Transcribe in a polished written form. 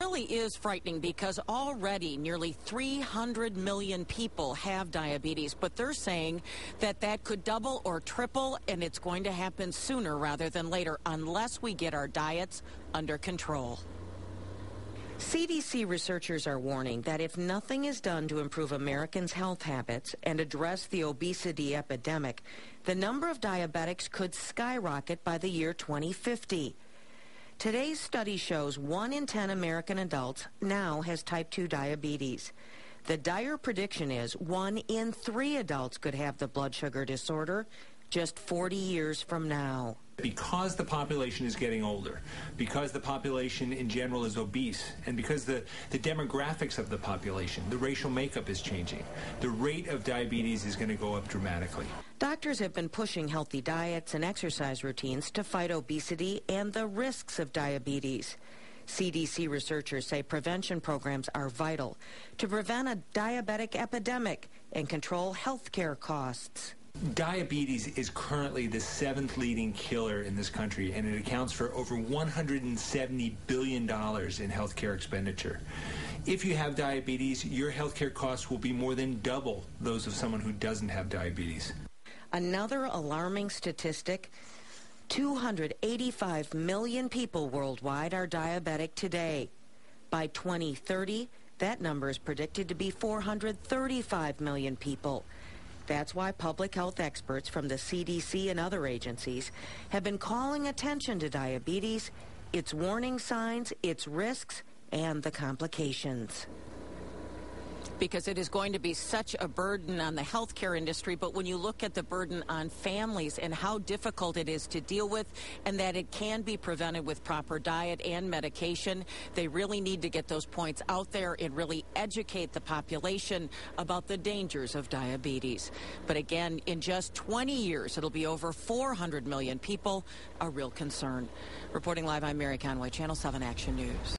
Really is frightening because already nearly 300 million people have diabetes, but they're saying that that could double or triple, and it's going to happen sooner rather than later unless we get our diets under control. CDC researchers are warning that if nothing is done to improve Americans' health habits and address the obesity epidemic, the number of diabetics could skyrocket by the year 2050. Today's study shows 1 in 10 American adults now has type 2 diabetes. The dire prediction is 1 in 3 adults could have the blood sugar disorder just 40 years from now. Because the population is getting older, because the population in general is obese, and because the demographics of the population, the racial makeup is changing, the rate of diabetes is going to go up dramatically. Doctors have been pushing healthy diets and exercise routines to fight obesity and the risks of diabetes. CDC researchers say prevention programs are vital to prevent a diabetic epidemic and control health care costs. Diabetes is currently the 7th leading killer in this country, and it accounts for over $170 billion in healthcare expenditure. If you have diabetes, your healthcare costs will be more than double those of someone who doesn't have diabetes. Another alarming statistic, 285 million people worldwide are diabetic today. By 2030, that number is predicted to be 435 million people. That's why public health experts from the CDC and other agencies have been calling attention to diabetes, its warning signs, its risks, and the complications. Because it is going to be such a burden on the healthcare industry, but when you look at the burden on families and how difficult it is to deal with, and that it can be prevented with proper diet and medication, they really need to get those points out there and really educate the population about the dangers of diabetes. But again, in just 20 years, it'll be over 400 million people, a real concern. Reporting live, I'm Mary Conway, Channel 7 Action News.